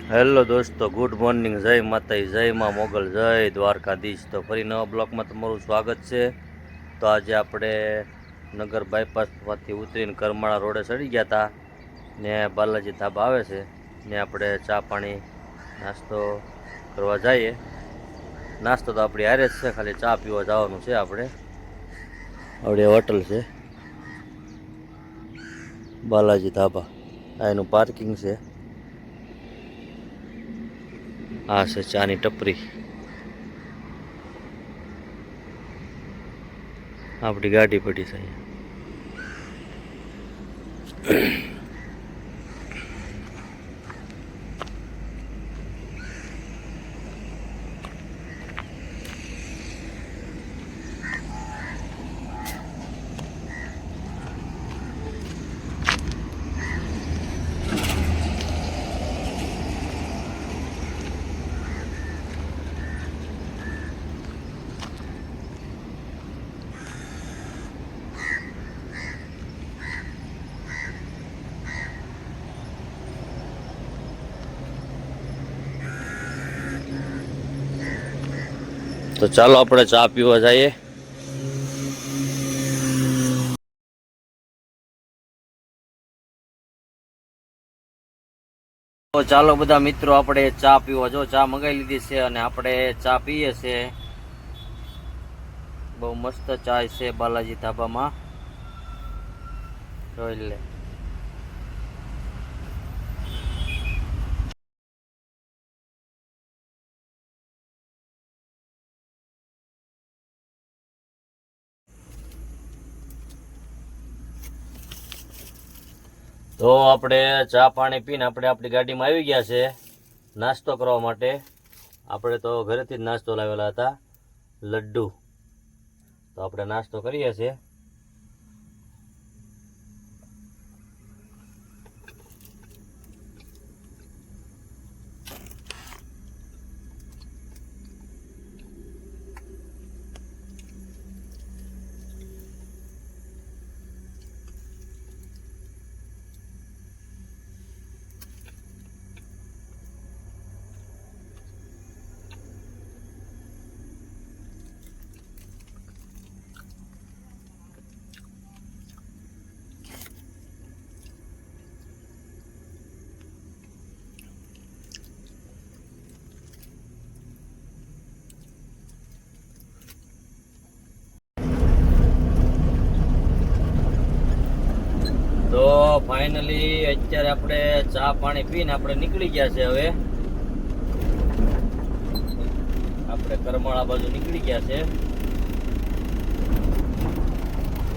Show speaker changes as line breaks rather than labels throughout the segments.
Hello દોસ્તો, good morning. જય માતાજી, જય માં મોગલ, જય દ્વારકાધીશ. તો ફરી નવા બ્લોકમાં તમારું સ્વાગત છે. તો આજે આપણે નગર બાયપાસમાંથી ઉતરીને કરમાળા રોડે ચડી ગયા હતા ને બાલાજી ધાબા આવે છે ને આપણે ચા પાણી નાસ્તો કરવા જઈએ. નાસ્તો તો આપણી હારે જ છે, ખાલી ચા પીવા જવાનું છે. આપણે હોટલ છે બાલાજી ધાબા, આ એનું પાર્કિંગ છે. આ છે ચાની ટપરી, આપણી ગાડી પડી છે અહીંયા. તો ચાલો આપણે ચા પીવા જઈએ. તો ચાલો બધા મિત્રો, આપણે ચા પીવા, જો ચા મંગાવી લીધી છે અને આપણે ચા પીએ છે. બહુ મસ્ત ચા છે બાલાજી ધાબામાં, જોઈ લે. તો આપણે ચા પાણી પીને આપણે આપણી ગાડીમાં આવી ગયા છે નાસ્તો કરવા માટે. આપણે તો ઘરેથી જ નાસ્તો લાવેલા હતા, લડ્ડુ. તો આપણે નાસ્તો કરીએ છીએ. તો ફાઇનલી અત્યારે આપણે ચા પાણી પીને આપણે નીકળી ગયા છે. હવે આપણે કરમાળા બાજુ નીકળી ગયા છે.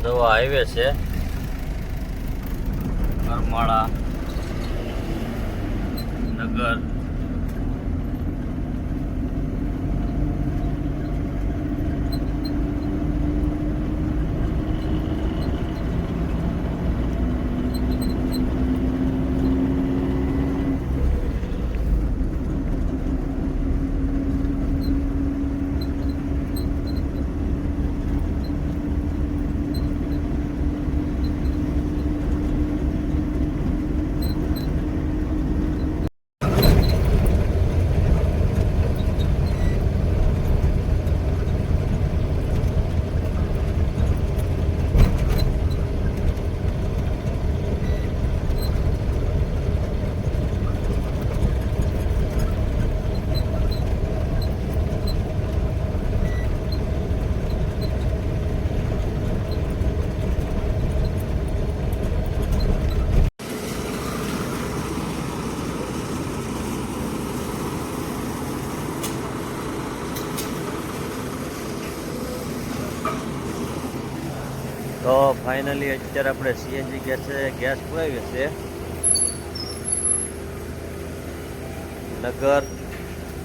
દવા હાઈવે છે, કરમાળા નગર. તો ફાઇનલી અત્યારે આપણે સીએનજી ગેસ પુરાવીએ છીએ. નગર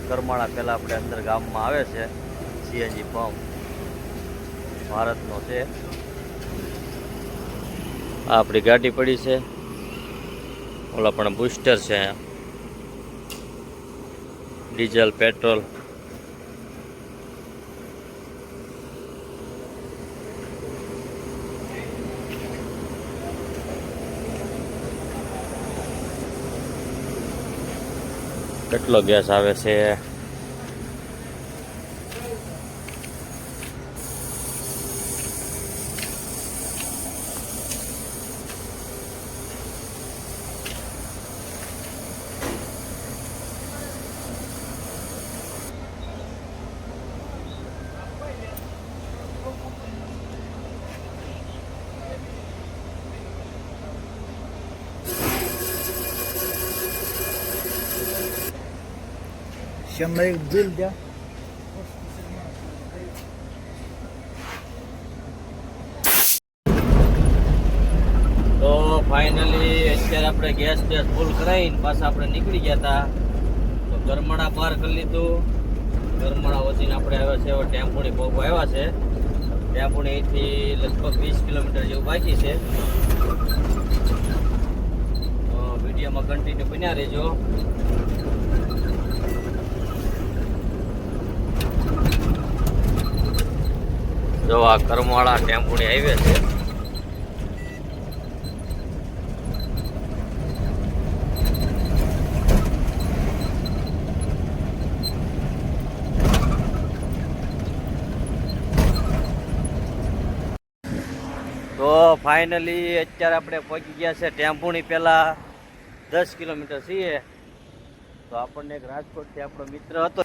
કરમાળા પહેલાં આપણે અંદર ગામમાં આવે છે સીએનજી પંપ, ભારતનો છે. આ આપણી ગાડી પડી છે, ઓલા પણ બુસ્ટર છે, ડીઝલ પેટ્રોલ. કેટલો ગેસ આવે છે.
શંભર બિલ द्या.
તો ફાઇનલી અત્યારે આપણે ગેસ ફૂલ કરાવીને પાછા આપણે નીકળી ગયા હતા. તો ગરમાળા પાર કરી લીધું. ગરમાળા વધીને આપણે આવ્યા છે હવે ટેમ્પોની પગ આવ્યા છે. ટેમ્પોની અહીંથી લગભગ 20 કિલોમીટર જેવું બાકી છે. તો વિડીયોમાં કન્ટિન્યુ બન્યા રહેજો. જો આ કરમાળા ટેમ્પોની હાઈવે છે. તો ફાઇનલી અત્યારે આપણે પહોંચી ગયા છે ટેમ્પોની પહેલાં 10 કિલોમીટર છીએ. તો આપણને એક રાજકોટથી આપણો મિત્ર હતો.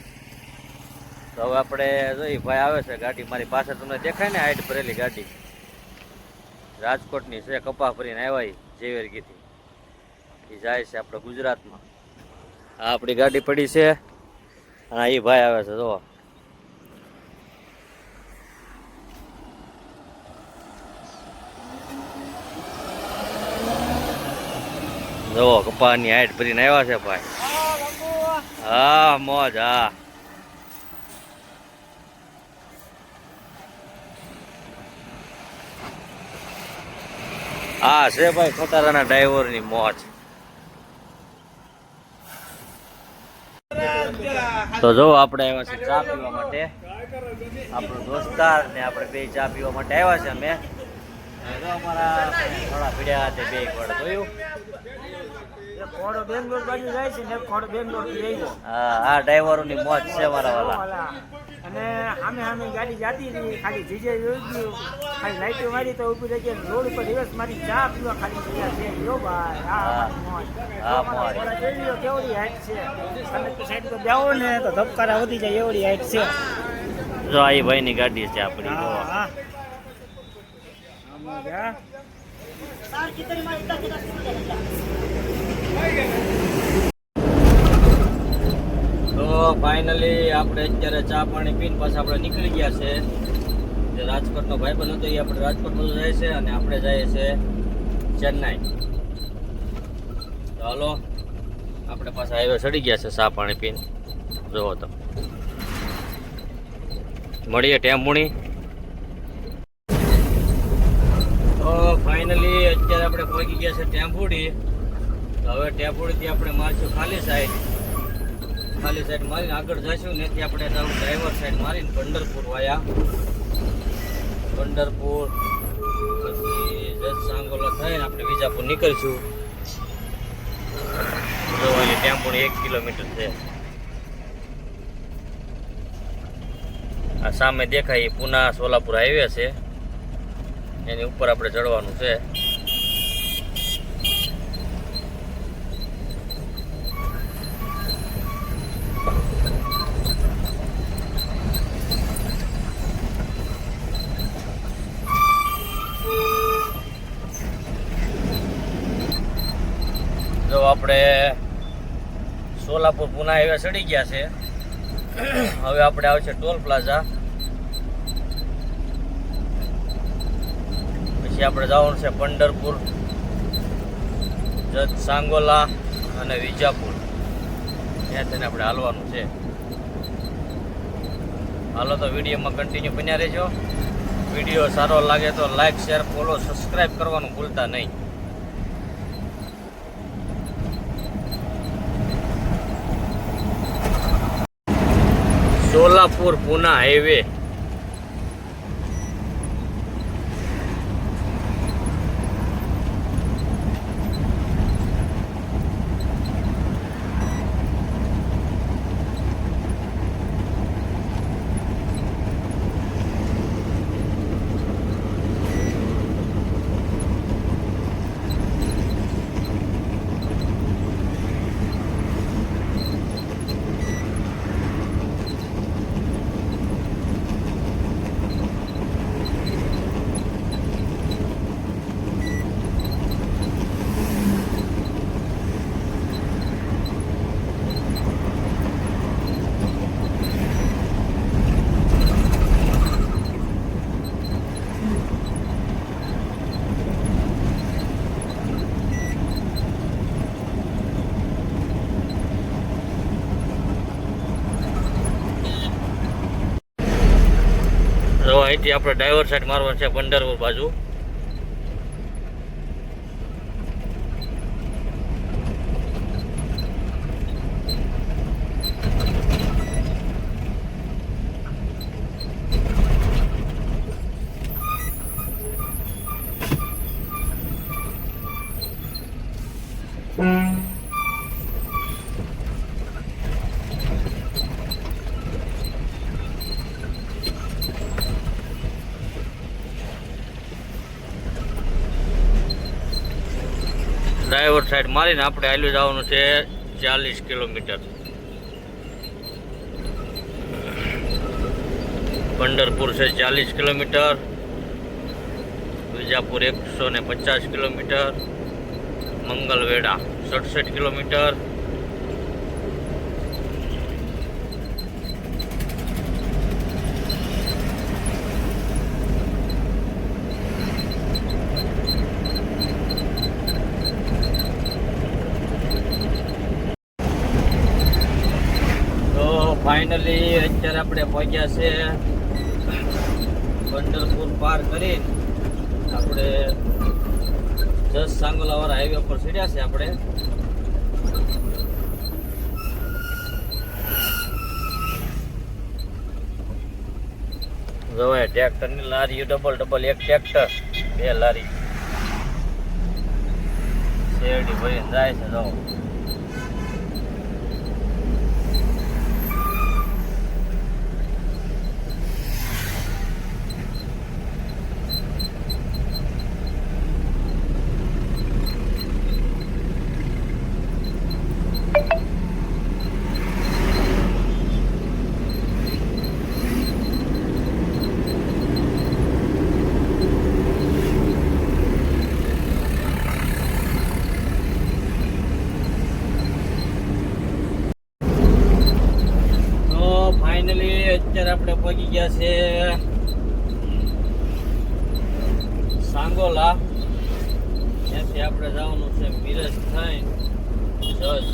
તો હવે આપણે જોઈ ભાઈ આવે છે ગાડી મારી પાસે, તમને દેખાય ને હાઈટ ભરેલી ગાડી રાજકોટની છે. કપા ભરીને આવ્યા ઝેવેરગીથી. એ જાય છે આપણે ગુજરાતમાં. આ આપણી ગાડી પડી છે અને એ ભાઈ આવે છે. જુઓ કપાની હાઈટ ભરીને આવ્યા છે ભાઈ. હા મોજ. હા હા છે ભાઈ ખટારાના ડ્રાઈવરની મોજ. તો જો આપણે આવ્યા છે ચા પીવા માટે. આપણો દોસ્તાર ને આપણે બે ચા પીવા માટે આવ્યા છે. અમે અમારા થોડા પીડ્યા તે બે એક વાર જોયું.
ખોડો બેંગ્લોર બાજુ જાય છે ને ખોડો બેંગ્લોર થી આવ્યો.
હા ડ્રાઈવરોની મોજ છે મારા વાલા.
અને સામે ગાડી જાતી હતી, ખાલી જીજે જોઈ ગયું, ખાલી લાઈટો મારી તો ઊભી રહી ગયા. રોડ ઉપર દિવસ મારી ચા પીવા ખાલી તૈયાર છે. યો ભાઈ
હા મોજ.
જોઈ લો કેવડી હાઈટ છે. તમે તો સાઈડ તો બેવો ને તો ધબકારા વધી જાય એવડી હાઈટ છે.
જો આ ભાઈની ગાડી છે આપણી. જો તો ફાઇનલી આપણે અત્યારે ચા પાણી પીને પાછા આપણે નીકળી ગયા છે. જે રાજકોટનો ભાઈબંધ હતો એ આપણે રાજકોટ બધું જાય છે અને આપણે જઈએ છે ચેન્નાઈ. તો હાલો આપણે પાછા હાઈવે ચડી ગયા છે ચા પાણી પીને. જુઓ તો મળીએ ટેમ્પોની. તો ફાઇનલી અત્યારે આપણે પહોંચી ગયા છે ટેમ્પોડી. તો હવે ટેમ્પોડીથી આપણે મારશું ખાલી સાઈડ મારીને આગળ જઈશું. નથી આપણે ડ્રાઈવર સાઈડ મારીને પંઢરપુર વાયા પંઢરપુર પછી જજ સાંગોલા થઈને આપણે વિજાપુર નીકળીશું. જો અહીંયા ટેમ્પોની 1 કિલોમીટર છે. આ સામે દેખાય પુના સોલાપુર હાઈવે છે. એની ઉપર આપણે ચડવાનું છે. જો આપણે સોલાપુર પુના હાઈવે ચડી ગયા છે. હવે આપણે આવશે ટોલ પ્લાઝા. પછી આપણે જવાનું છે પંઢરપુર, જજ સાંગોલા અને વિજાપુર. ત્યાં થઈને આપણે હાલવાનું છે. હાલો તો વિડીયોમાં કન્ટિન્યુ બન્યા રહેજો. વિડીયો સારો લાગે તો લાઈક શેર ફોલો સબસ્ક્રાઈબ કરવાનું ભૂલતા નહીં. સોલાપુર પુના હાઈવે. અહીંથી આપણે ડ્રાઈવર સાઈડ મારવાનું છે પંઢરપુર બાજુ. ડ્રાઈવર સાઈડ મારીને આપણે હાલ્યું જવાનું છે 40 કિલોમીટર. પંઢરપુર છે 40 kilometre, Vijapur 150 kilometre, Mangalvedha 67 kilometre, finally અત્યારે આપણે પહોંચ્યા છે પંઢરપુર પાર કરી આપણે જસ સાંગોલાવાળા હાઈવે પર ચડ્યા છે આપણે. જોવાય ટ્રેક્ટરની લારી ડબલ એક ટ્રેક્ટર 2 લારી શેરડી ભરીને જાય છે. જો ફાઇનલી અત્યારે આપણે પહોંચી ગયા છે સાંગોલા. ત્યાંથી આપણે જવાનું છે મિરજ થઈને જસ.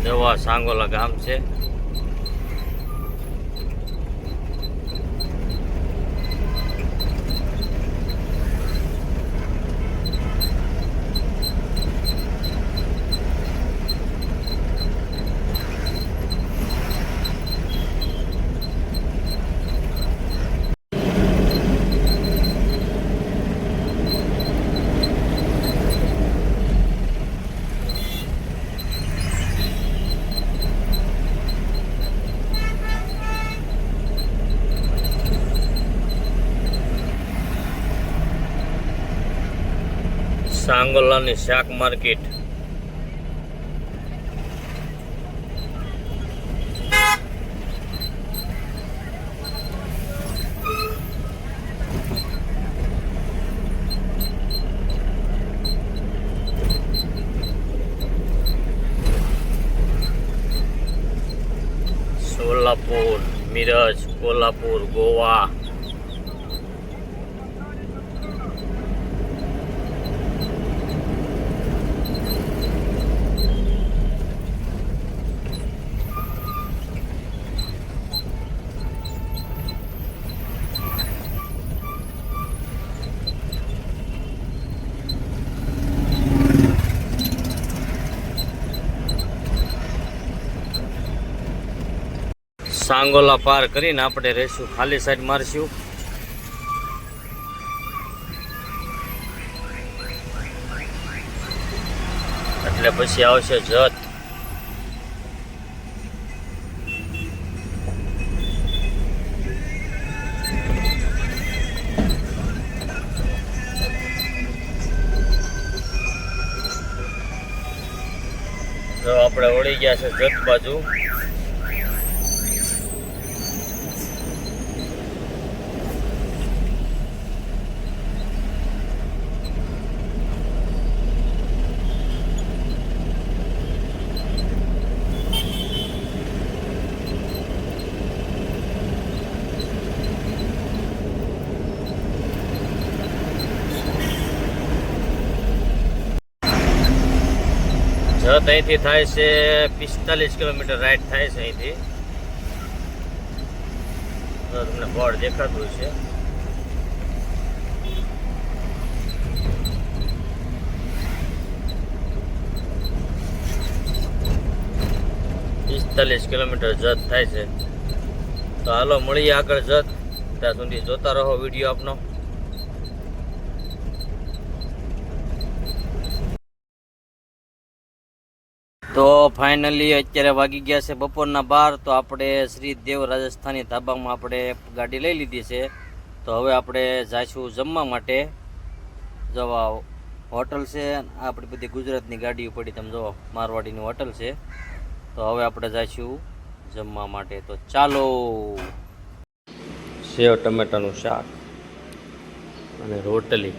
જવા સાંગોલા ગામ છે. સાંગોલાની શાક માર્કેટ. સોલાપુર, મિરજ, કોલ્હાપુર, ગોવા. સાંગોલા પાર કરીને આપણે રહીશું ખાલી સાઈડ મારશું. એટલે પછી આવશે જત. તો આપણે વળી ગયા છે જત બાજુ. જત અહીંથી થાય છે 45 કિલોમીટર રાઈડ થાય છે અહીંથી. તો તમને બોર્ડ દેખાતું છે. કિલોમીટર જત થાય છે. તો હાલો મળીએ આગળ જત. ત્યાં સુધી જોતા રહો વિડીયો આપનો. તો ફાઇનલી અત્યારે વાગી ગયા છે બપોરના 12. તો આપણે શ્રી દેવ રાજસ્થાની ધાબામાં આપણે ગાડી લઈ લીધી છે. તો હવે આપણે જઈશું જમવા માટે. જવા હોટલ છે આપણી બધી ગુજરાતની ગાડીઓ પડી, તમે જુઓ મારવાડીની હોટલ છે. તો હવે આપણે જઈશું જમવા માટે. તો ચાલો. સેવ ટમેટાનું શાક અને રોટલી.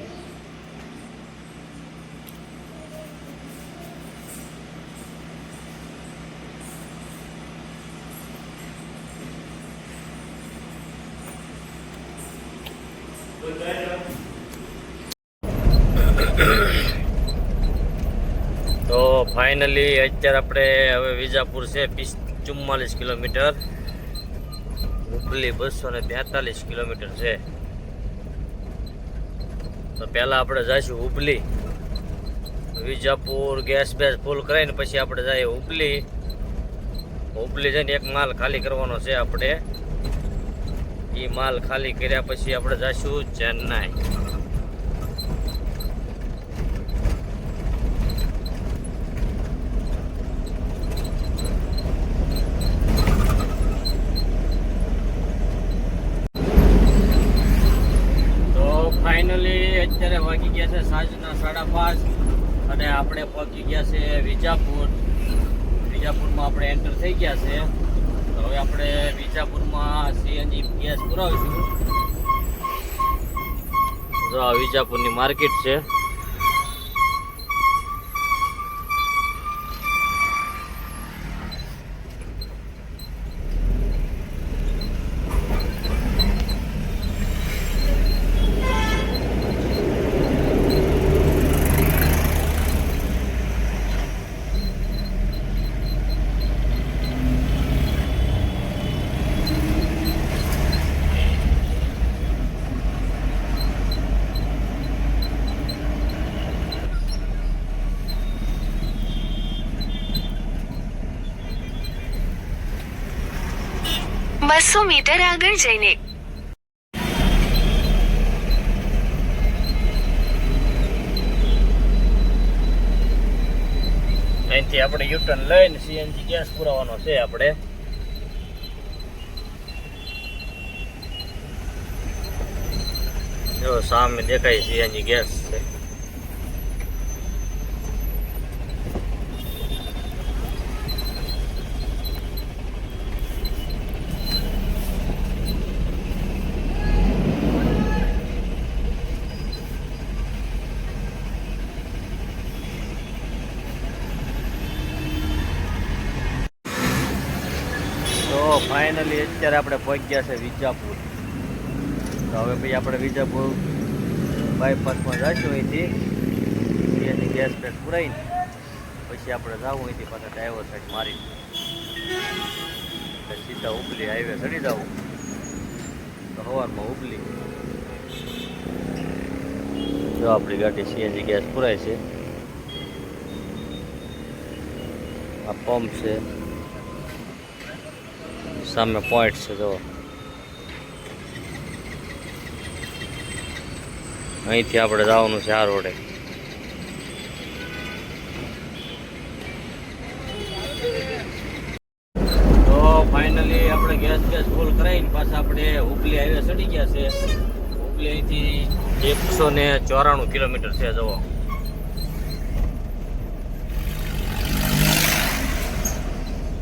તો ફાઇનલી અત્યારે આપણે હવે વિજાપુર છે 44 કિલોમીટર, હુબલી 243 કિલોમીટર છે. તો પહેલાં આપણે જઈશું હુબલી. વિજાપુર ગેસ બેસ ફૂલ કરાવીને પછી આપણે જઈએ હુબલી. હુબલી જઈને એક માલ ખાલી કરવાનો છે આપણે. એ માલ ખાલી કર્યા પછી આપણે જઈશું ચેન્નાઈ. ફાઇનલી અત્યારે વાગી ગયા છે સાંજના 5:30 અને આપણે પહોંચી ગયા છે વિજાપુર. વિજાપુરમાં આપણે એન્ટર થઈ ગયા છે. તો હવે આપણે વિજાપુરમાં સીએનજી ગેસ પુરાવીશું. જો આ વિજાપુરની માર્કેટ છે.
બસો મીટર આગળ જઈને
અહીંથી આપણે યુટર્ન લઈને સીએનજી ગેસ પુરાવાનો છે આપણે. જો સામે દેખાય સીએનજી ગેસ છે. ફાઇનલી અત્યારે આપણે પહોંચી ગયા છે વિજાપુર. તો હવે પછી આપણે વિજાપુર બાયપાસમાં જઈશું અહીંથી સીએનજી ગેસ પેક પુરાઈને પછી આપણે જવું અહીંથી પાછા ડ્રાઈવર સાઈડ મારી સીધા હુબલી હાઈવે ચડી જવું. તો સવારમાં હુબલી જો આપણી ગાડી સીએનજી ગેસ પુરાય છે. આ પંપ છે, સામે પોઈન્ટ છે. જો અહીંથી આપણે જવાનું છે આ રોડે. તો ફાઇનલી આપણે ગેસ ફૂલ કરાવીને પાછા આપણે હુબલી હાઈવે ચડી ગયા છે. હુબલી અહીંથી 194 કિલોમીટર છે. જવો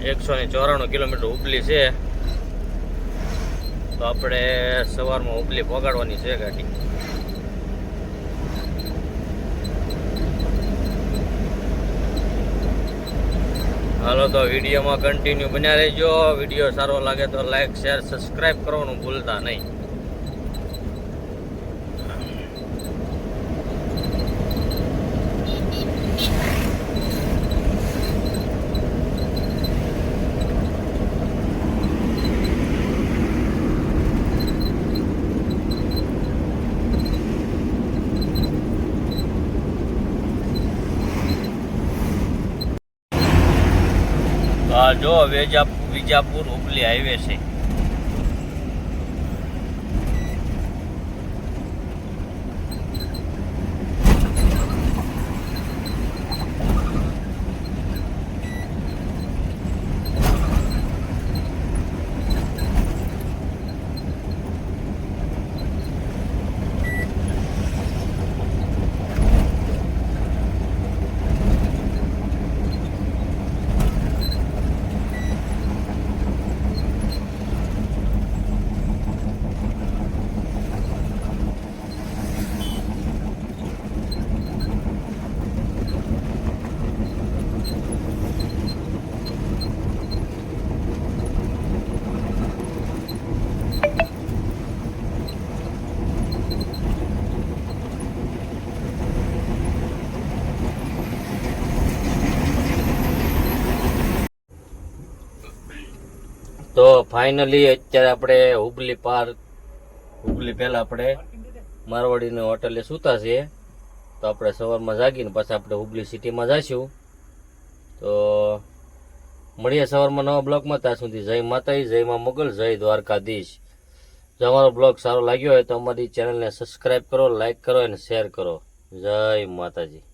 194 કિલોમીટર હુબલી છે. તો આપણે સવારમાં હુબલી પહોંચાડવાની છે ગાડી. હાલો તો વિડીયોમાં કન્ટિન્યુ બન્યા રહેજો. વિડીયો સારો લાગે તો લાઈક શેર સબસ્ક્રાઈબ કરવાનું ભૂલતા નહીં. જો વિજાપુર હુબલી હાઈવે છે. તો ફાઇનલી અત્યારે આપણે હુબલી પહેલા આપણે મારવાડીની હોટલે સૂતા છીએ. તો આપણે સવારમાં જાગીને પાછા આપણે હુબલી સિટીમાં જઈશું. તો મળીએ સવારમાં નવા બ્લોગમાં. ત્યાં સુધી જય માતાજી, જય મા મોગલ, જય દ્વારકાધીશ. જો અમારો બ્લોગ સારો લાગ્યો હોય તો અમારી ચેનલને સબસ્ક્રાઈબ કરો, લાઈક કરો અને શેર કરો. જય માતાજી.